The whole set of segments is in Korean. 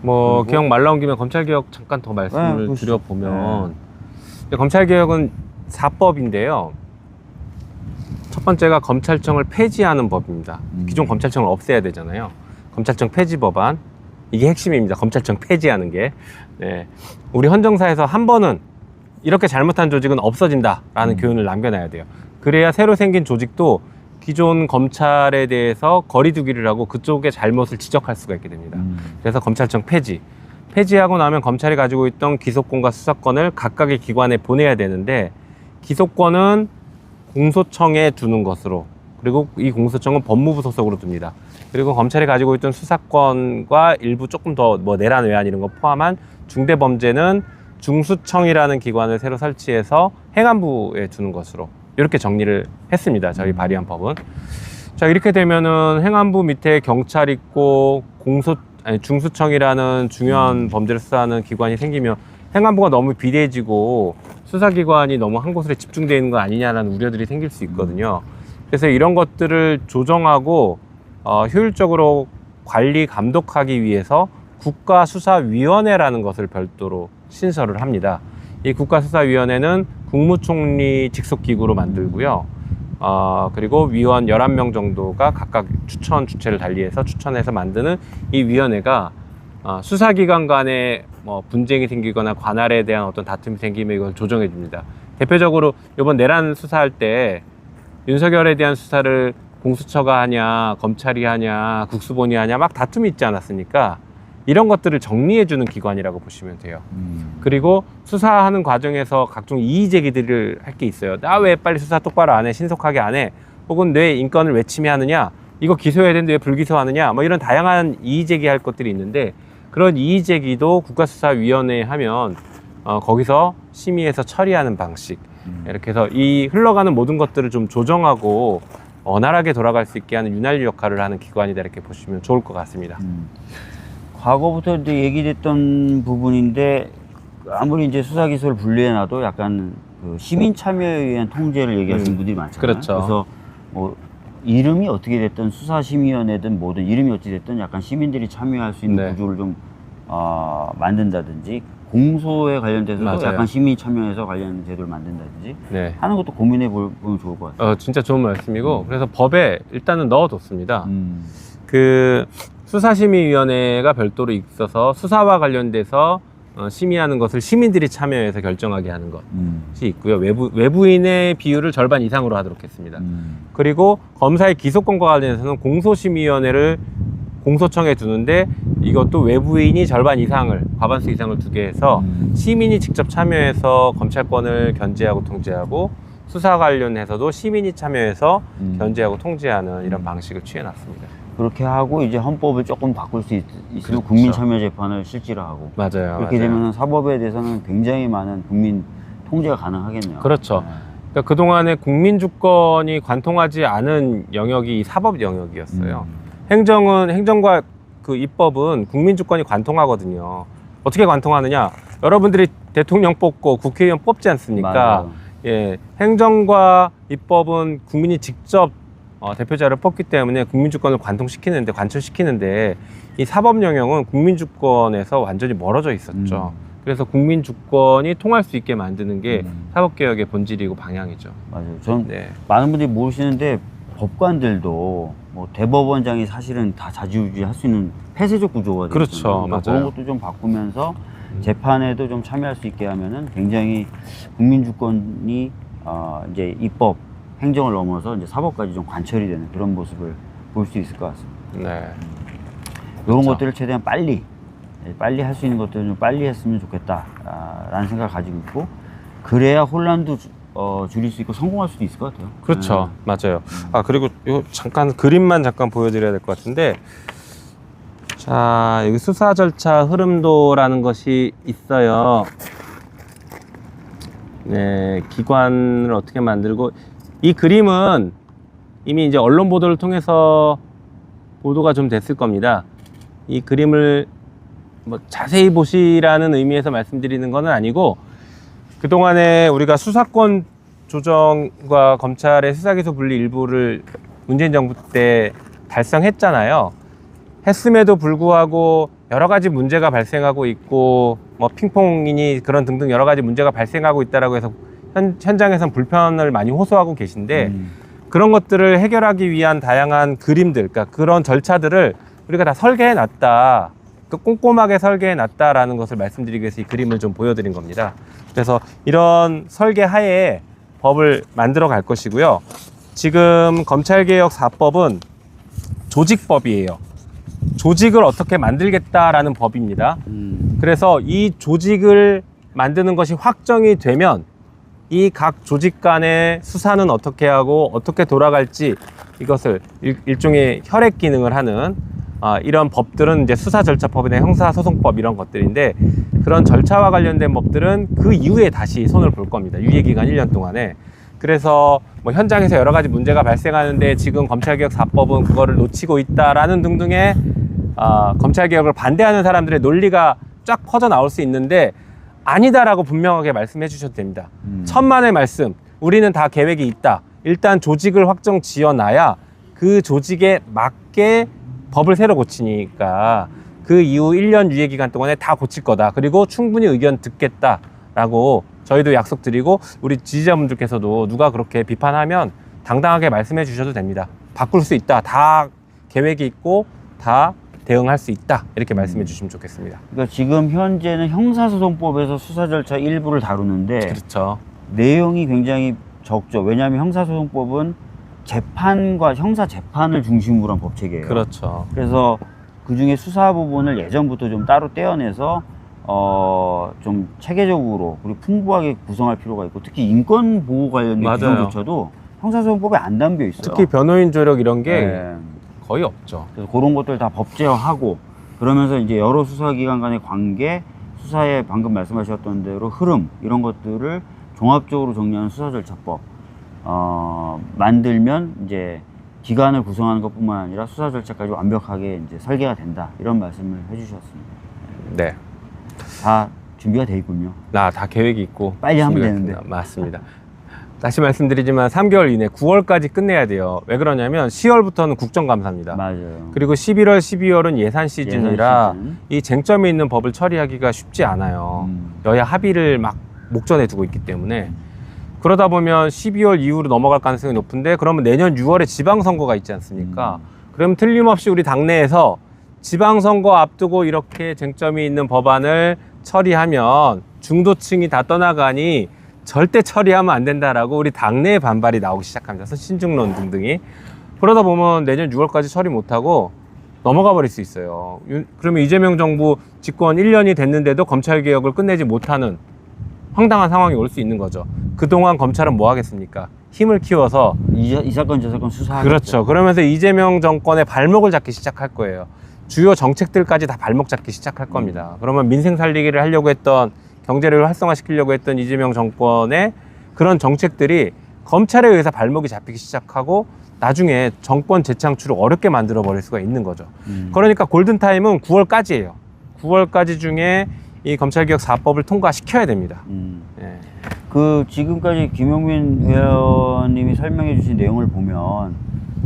뭐 기억 말 나온 김에 검찰개혁 잠깐 더 말씀을 드려보면 검찰개혁은 4법인데요. 첫 번째가 검찰청을 폐지하는 법입니다. 기존 검찰청을 없애야 되잖아요. 검찰청 폐지 법안, 이게 핵심입니다. 검찰청 폐지하는 게. 네. 우리 헌정사에서 한 번은 이렇게 잘못한 조직은 없어진다라는 교훈을 남겨놔야 돼요. 그래야 새로 생긴 조직도 기존 검찰에 대해서 거리두기를 하고 그쪽의 잘못을 지적할 수가 있게 됩니다. 그래서 검찰청 폐지하고 나면 검찰이 가지고 있던 기소권과 수사권을 각각의 기관에 보내야 되는데, 기소권은 공소청에 두는 것으로, 그리고 이 공소청은 법무부 소속으로 둡니다. 그리고 검찰이 가지고 있던 수사권과 일부 조금 더 뭐 내란 외환 이런 거 포함한 중대범죄는 중수청이라는 기관을 새로 설치해서 행안부에 두는 것으로 이렇게 정리를 했습니다. 저희 발의한 법은. 자, 이렇게 되면은 행안부 밑에 경찰 있고 중수청이라는 중요한 범죄를 수사하는 기관이 생기면 행안부가 너무 비대해지고 수사기관이 너무 한 곳에 집중되어 있는 거 아니냐라는 우려들이 생길 수 있거든요. 그래서 이런 것들을 조정하고 효율적으로 관리 감독하기 위해서 국가수사위원회라는 것을 별도로 신설을 합니다. 이 국가수사위원회는 국무총리 직속기구로 만들고요. 그리고 위원 11명 정도가 각각 주체를 달리해서 추천해서 만드는 이 위원회가 수사기관 간에 뭐 분쟁이 생기거나 관할에 대한 어떤 다툼이 생기면 이걸 조정해 줍니다. 대표적으로 이번 내란 수사할 때 윤석열에 대한 수사를 공수처가 하냐, 검찰이 하냐, 국수본이 하냐 막 다툼이 있지 않았습니까? 이런 것들을 정리해주는 기관이라고 보시면 돼요. 그리고 수사하는 과정에서 각종 이의 제기들을 할 게 있어요. 나 왜 빨리 수사 똑바로 안 해? 신속하게 안 해? 혹은 내 인권을 왜 침해하느냐? 이거 기소해야 되는데 왜 불기소하느냐? 뭐 이런 다양한 이의 제기할 것들이 있는데, 그런 이의 제기도 국가수사위원회에 하면 거기서 심의해서 처리하는 방식, 이렇게 해서 이 흘러가는 모든 것들을 좀 조정하고 원활하게 돌아갈 수 있게 하는 윤활유 역할을 하는 기관이다, 이렇게 보시면 좋을 것 같습니다. 과거부터 이제 얘기됐던 부분인데, 아무리 이제 수사 기소를 분리해놔도 약간 그 시민 참여에 의한 통제를 얘기하시는 분들이 많잖아요. 그렇죠. 그래서 뭐 이름이 어떻게 됐든 수사심의위원회든 뭐든 이름이 어찌 됐든 약간 시민들이 참여할 수 있는 구조를 좀 만든다든지, 공소에 관련돼서도 맞아요. 약간 시민 참여해서 관련 제도를 만든다든지 하는 것도 고민해 보면 좋을 것 같아요. 진짜 좋은 말씀이고, 그래서 법에 일단은 넣어뒀습니다. 그 수사심의위원회가 별도로 있어서 수사와 관련돼서 심의하는 것을 시민들이 참여해서 결정하게 하는 것이 있고요. 외부인의 비율을 절반 이상으로 하도록 했습니다. 그리고 검사의 기소권과 관련해서는 공소심의위원회를 공소청에 두는데, 이것도 외부인이 절반 이상을, 과반수 이상을 두게 해서 시민이 직접 참여해서 검찰권을 견제하고 통제하고, 수사 관련해서도 시민이 참여해서 견제하고 통제하는 이런 방식을 취해놨습니다. 그렇게 하고 이제 헌법을 조금 바꿀 수 있으면 그렇죠. 국민참여재판을 실제로 하고, 맞아요. 그렇게 되면 사법에 대해서는 굉장히 많은 국민 통제가 가능하겠네요. 그렇죠. 그러니까 그동안에 국민주권이 관통하지 않은 영역이 사법 영역이었어요. 행정과 그 입법은 국민주권이 관통하거든요. 어떻게 관통하느냐? 여러분들이 대통령 뽑고 국회의원 뽑지 않습니까? 맞아요. 예, 행정과 입법은 국민이 직접 대표자를 뽑기 때문에 국민주권을 관철시키는데, 이 사법 영역은 국민주권에서 완전히 멀어져 있었죠. 그래서 국민주권이 통할 수 있게 만드는 게 사법개혁의 본질이고 방향이죠. 맞아요. 전 많은 분들이 모르시는데, 법관들도 뭐 대법원장이 사실은 다 자지우지할 수 있는 폐쇄적 구조가 되어 있거든요. 그렇죠. 맞아요. 그런 것도 좀 바꾸면서 재판에도 좀 참여할 수 있게 하면은 굉장히 국민주권이 이제 입법, 행정을 넘어서 이제 사법까지 좀 관철이 되는 그런 모습을 볼 수 있을 것 같습니다. 네. 이런 것들을 최대한 빨리 할 수 있는 것들을 좀 빨리 했으면 좋겠다라는 생각을 가지고 있고, 그래야 혼란도 줄일 수 있고 성공할 수도 있을 것 같아요. 그렇죠. 맞아요. 그리고 요 그림만 잠깐 보여드려야 될 것 같은데, 자, 여기 수사 절차 흐름도라는 것이 있어요. 네, 기관을 어떻게 만들고, 이 그림은 이미 이제 언론 보도를 통해서 보도가 좀 됐을 겁니다. 이 그림을 뭐 자세히 보시라는 의미에서 말씀드리는 건 아니고, 그동안에 우리가 수사권 조정과 검찰의 수사기소 분리 일부를 문재인 정부 때 달성했잖아요. 했음에도 불구하고 여러 가지 문제가 발생하고 있고 뭐 핑퐁이니 그런 등등 여러 가지 문제가 발생하고 있다라고 해서 현장에선 불편을 많이 호소하고 계신데 그런 것들을 해결하기 위한 다양한 그림들, 그러니까 그런 절차들을 우리가 다 설계해 놨다. 꼼꼼하게 설계해 놨다라는 것을 말씀드리기 위해서 이 그림을 좀 보여드린 겁니다. 그래서 이런 설계 하에 법을 만들어 갈 것이고요. 지금 검찰개혁 4법은 조직법이에요. 조직을 어떻게 만들겠다라는 법입니다. 그래서 이 조직을 만드는 것이 확정이 되면 이 각 조직 간의 수사는 어떻게 하고 어떻게 돌아갈지 이것을 일종의 혈액 기능을 하는 이런 법들은 이제 수사절차법이나 형사소송법 이런 것들인데 그런 절차와 관련된 법들은 그 이후에 다시 손을 볼 겁니다. 유예기간 1년 동안에. 그래서 뭐 현장에서 여러 가지 문제가 발생하는데 지금 검찰개혁 4법은 그거를 놓치고 있다라는 등등의 검찰개혁을 반대하는 사람들의 논리가 쫙 퍼져 나올 수 있는데 아니다라고 분명하게 말씀해 주셔도 됩니다. 천만의 말씀, 우리는 다 계획이 있다. 일단 조직을 확정 지어놔야 그 조직에 맞게 법을 새로 고치니까 그 이후 1년 유예기간 동안에 다 고칠 거다. 그리고 충분히 의견 듣겠다라고 저희도 약속드리고 우리 지지자분들께서도 누가 그렇게 비판하면 당당하게 말씀해 주셔도 됩니다. 바꿀 수 있다. 다 계획이 있고 다 대응할 수 있다. 이렇게 말씀해 주시면 좋겠습니다. 그러니까 지금 현재는 형사소송법에서 수사 절차 일부를 다루는데 그렇죠. 내용이 굉장히 적죠. 왜냐하면 형사소송법은 재판과 형사 재판을 중심으로 한 법체계예요. 그렇죠. 그래서 그 중에 수사 부분을 예전부터 좀 따로 떼어내서 좀 체계적으로 그리고 풍부하게 구성할 필요가 있고 특히 인권 보호 관련된 맞아요. 규정조차도 형사소송법에 안 담겨 있어요. 특히 변호인 조력 이런 게 네. 거의 없죠. 그래서 그런 것들 다 법제화하고 그러면서 이제 여러 수사기관 간의 관계, 수사의 방금 말씀하셨던 대로 흐름 이런 것들을 종합적으로 정리하는 수사절차법 만들면 이제 기관을 구성하는 것뿐만 아니라 수사 절차까지 완벽하게 이제 설계가 된다 이런 말씀을 해주셨습니다. 네. 다 준비가 돼 있군요. 다 계획이 있고 빨리 하면 준비가 되는데. 있습니다. 맞습니다. 다시 말씀드리지만 3개월 이내 9월까지 끝내야 돼요. 왜 그러냐면 10월부터는 국정감사입니다. 맞아요. 그리고 11월, 12월은 예산 시즌이라 예산 시즌. 이 쟁점이 있는 법을 처리하기가 쉽지 않아요. 여야 합의를 막 목전에 두고 있기 때문에 그러다 보면 12월 이후로 넘어갈 가능성이 높은데 그러면 내년 6월에 지방선거가 있지 않습니까? 그럼 틀림없이 우리 당내에서 지방선거 앞두고 이렇게 쟁점이 있는 법안을 처리하면 중도층이 다 떠나가니 절대 처리하면 안 된다라고 우리 당내의 반발이 나오기 시작합니다. 신중론 등등이. 그러다 보면 내년 6월까지 처리 못하고 넘어가 버릴 수 있어요. 그러면 이재명 정부 집권 1년이 됐는데도 검찰개혁을 끝내지 못하는 황당한 상황이 올 수 있는 거죠. 그동안 검찰은 뭐 하겠습니까? 힘을 키워서 이 사건 저 사건 수사하겠죠. 그렇죠. 그러면서 이재명 정권의 발목을 잡기 시작할 거예요. 주요 정책들까지 다 발목 잡기 시작할 겁니다. 그러면 민생 살리기를 하려고 했던 경제를 활성화시키려고 했던 이재명 정권의 그런 정책들이 검찰에 의해서 발목이 잡히기 시작하고 나중에 정권 재창출을 어렵게 만들어 버릴 수가 있는 거죠. 그러니까 골든타임은 9월까지예요. 9월까지 중에 이 검찰개혁 4법을 통과시켜야 됩니다. 예. 그 지금까지 김용민 의원님이 설명해 주신 내용을 보면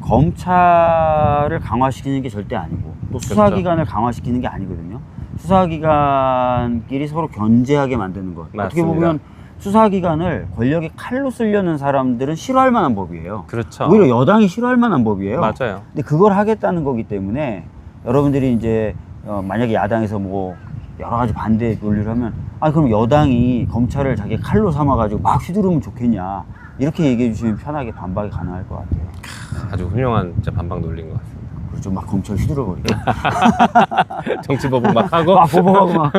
검찰을 강화시키는 게 절대 아니고 또 수사기관을 강화시키는 게 아니거든요. 수사기관끼리 서로 견제하게 만드는 것. 맞습니다. 어떻게 보면 수사기관을 권력의 칼로 쓰려는 사람들은 싫어할 만한 법이에요. 그렇죠. 오히려 여당이 싫어할 만한 법이에요. 맞아요. 근데 그걸 하겠다는 거기 때문에 여러분들이 이제 만약에 야당에서 뭐 여러 가지 반대 논리를 하면 그럼 여당이 검찰을 자기 칼로 삼아가지고 막 휘두르면 좋겠냐 이렇게 얘기해 주시면 편하게 반박이 가능할 것 같아요. 아주 훌륭한 진짜 반박 논리인 것 같습니다. 그렇죠. 막 검찰 휘두르버리고 정치법은 막 하고 막 보복하고 막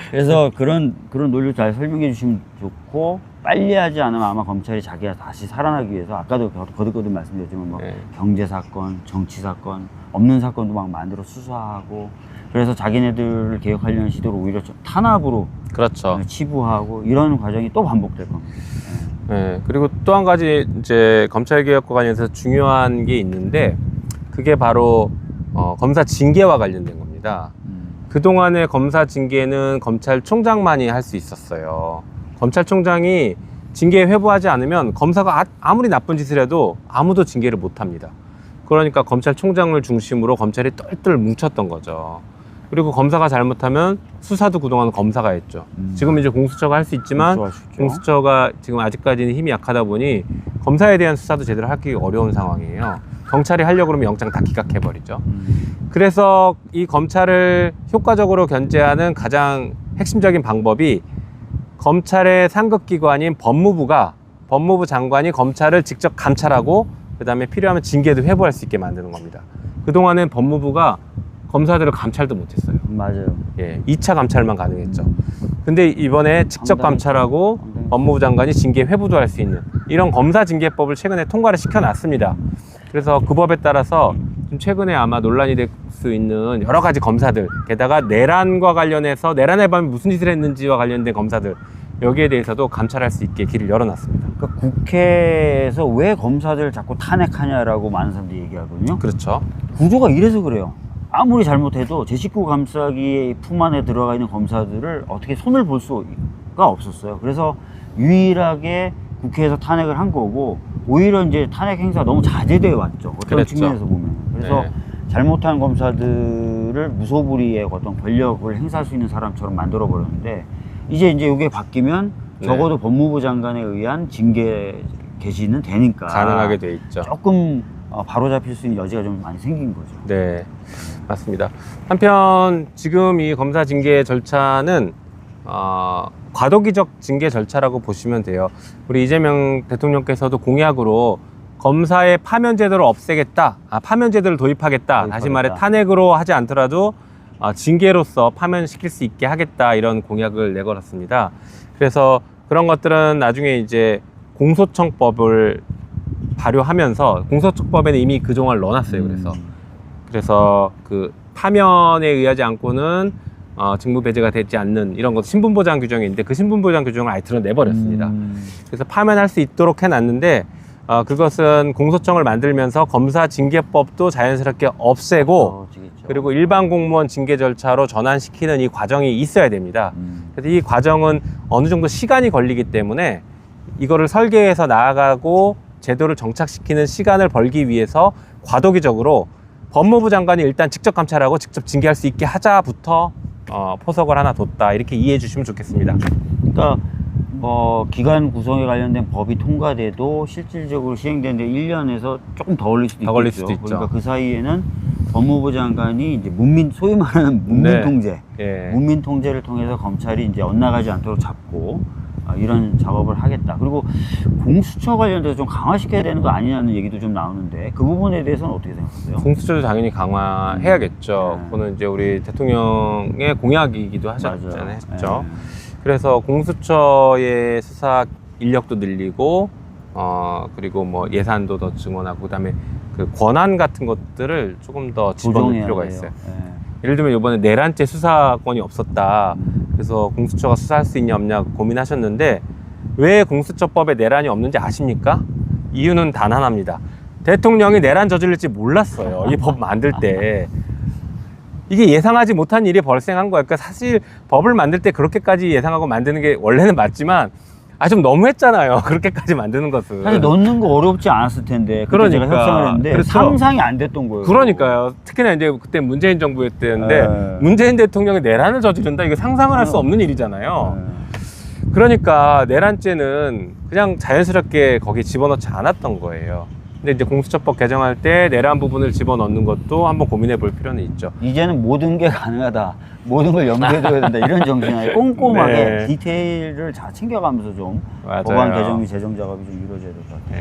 그래서 그런 논리를 잘 설명해 주시면 좋고 빨리 하지 않으면 아마 검찰이 자기가 다시 살아나기 위해서 아까도 거듭거듭 말씀드렸지만 뭐 네. 경제 사건, 정치 사건 없는 사건도 막 만들어 수사하고 그래서 자기네들을 개혁하려는 시도를 오히려 탄압으로 그렇죠. 치부하고 이런 과정이 또 반복될 겁니다. 네, 그리고 또 한 가지 이제 검찰개혁과 관련해서 중요한 게 있는데 그게 바로 검사 징계와 관련된 겁니다. 그동안의 검사 징계는 검찰총장만이 할 수 있었어요. 검찰총장이 징계에 회부하지 않으면 검사가 아무리 나쁜 짓을 해도 아무도 징계를 못 합니다. 그러니까 검찰총장을 중심으로 검찰이 똘똘 뭉쳤던 거죠. 그리고 검사가 잘못하면 수사도 그동안 검사가 했죠. 지금 이제 공수처가 할 수 있지만 공수처가 쉽죠. 공수처가 지금 아직까지는 힘이 약하다 보니 검사에 대한 수사도 제대로 하기 어려운 상황이에요. 경찰이 하려고 그러면 영장 다 기각해버리죠. 그래서 이 검찰을 효과적으로 견제하는 가장 핵심적인 방법이 검찰의 상급기관인 법무부 장관이 검찰을 직접 감찰하고 그다음에 필요하면 징계도 회부할 수 있게 만드는 겁니다. 그동안은 법무부가 검사들을 감찰도 못했어요. 맞아요. 예, 2차 감찰만 가능했죠. 근데 이번에 직접 상당히 감찰하고 상당히 법무부 장관이 징계 회부도 할 수 있는 이런 검사징계법을 최근에 통과를 시켜놨습니다. 그래서 그 법에 따라서 좀 최근에 아마 논란이 될 수 있는 여러 가지 검사들, 게다가 내란과 관련해서 내란의 밤에 무슨 짓을 했는지와 관련된 검사들, 여기에 대해서도 감찰할 수 있게 길을 열어놨습니다. 그러니까 국회에서 왜 검사들 자꾸 탄핵하냐라고 많은 사람들이 얘기하거든요. 그렇죠. 구조가 이래서 그래요. 아무리 잘못해도 제 식구 감싸기 품 안에 들어가 있는 검사들을 어떻게 손을 볼 수가 없었어요. 그래서 유일하게 국회에서 탄핵을 한 거고, 오히려 이제 탄핵 행사가 너무 자제되어 왔죠. 어떤 그랬죠. 측면에서 보면. 그래서 네. 잘못한 검사들을 무소불위의 어떤 권력을 행사할 수 있는 사람처럼 만들어 버렸는데, 이제 이게 바뀌면 네. 적어도 법무부 장관에 의한 징계 개시는 되니까 가능하게 돼 있죠. 조금 바로잡힐 수 있는 여지가 좀 많이 생긴 거죠. 네, 맞습니다. 한편 지금 이 검사 징계 절차는 과도기적 징계 절차라고 보시면 돼요. 우리 이재명 대통령께서도 공약으로 검사의 파면 제도를 없애겠다, 파면 제도를 도입하겠다. 다시 말해 탄핵으로 하지 않더라도 징계로서 파면시킬 수 있게 하겠다, 이런 공약을 내걸었습니다. 그래서 그런 것들은 나중에 이제 공소청법을 발효하면서, 공소청법에는 이미 그동안 넣어놨어요. 그래서 그 파면에 의하지 않고는 직무 배제가 되지 않는 이런 것, 신분보장 규정이 있는데 그 신분보장 규정을 아예 드러내버렸습니다. 그래서 파면할 수 있도록 해놨는데 그것은 공소청을 만들면서 검사 징계법도 자연스럽게 없애고 그리고 일반 공무원 징계 절차로 전환시키는 이 과정이 있어야 됩니다. 그래서 이 과정은 어느 정도 시간이 걸리기 때문에 이거를 설계해서 나아가고 제도를 정착시키는 시간을 벌기 위해서 과도기적으로 법무부 장관이 일단 직접 감찰하고 직접 징계할 수 있게 하자부터 포석을 하나 뒀다, 이렇게 이해해 주시면 좋겠습니다. 그러니까 기관 구성에 관련된 법이 통과돼도 실질적으로 시행되는데 1년에서 조금 더 걸릴 수도 있겠죠. 걸릴 수도 있죠. 그러니까 그 사이에는 법무부 장관이 이제 소위 말하는 문민 네. 통제, 예. 문민 통제를 통해서 검찰이 이제 엇나가지 않도록 잡고 이런 작업을 하겠다. 그리고 공수처 관련돼서 좀 강화시켜야 되는 거 아니냐는 얘기도 좀 나오는데, 그 부분에 대해서는 어떻게 생각하세요? 공수처도 당연히 강화해야겠죠. 네. 그거는 이제 우리 대통령의 공약이기도 하셨잖아요. 맞아요. 했죠. 네. 그래서 공수처의 수사 인력도 늘리고 그리고 뭐 예산도 더 증원하고 그다음에 그 권한 같은 것들을 조금 더 집어넣을 필요가 돼요. 있어요. 네. 예를 들면 이번에 내란죄 수사권이 없었다. 그래서 공수처가 수사할 수 있냐 없냐 고민하셨는데, 왜 공수처법에 내란이 없는지 아십니까? 이유는 단 하나입니다. 대통령이 내란 저질릴지 몰랐어요. 이 법 만들 때. 이게 예상하지 못한 일이 발생한 거예요. 그러니까 사실 법을 만들 때 그렇게까지 예상하고 만드는 게 원래는 맞지만 좀 너무했잖아요. 그렇게까지 만드는 것은. 사실 넣는 거 어렵지 않았을 텐데, 그때 제가 그러니까. 협상을 했는데 그렇죠. 상상이 안 됐던 거예요. 그러니까요. 특히나 이제 그때 문재인 정부 때였는데 네. 문재인 대통령이 내란을 저지른다, 이거 상상을 할 수 없는 일이잖아요. 네. 그러니까 내란죄는 그냥 자연스럽게 거기에 집어넣지 않았던 거예요. 근데 이제 공수처법 개정할 때 내란 부분을 집어넣는 것도 한번 고민해 볼 필요는 있죠. 이제는 모든 게 가능하다, 모든 걸 염두에 둬야 된다, 이런 정신이 아니라 꼼꼼하게 네. 디테일을 다 챙겨가면서 좀 맞아요. 법안 개정 및 제정 작업이 좀 이루어져야 될 것 같아요.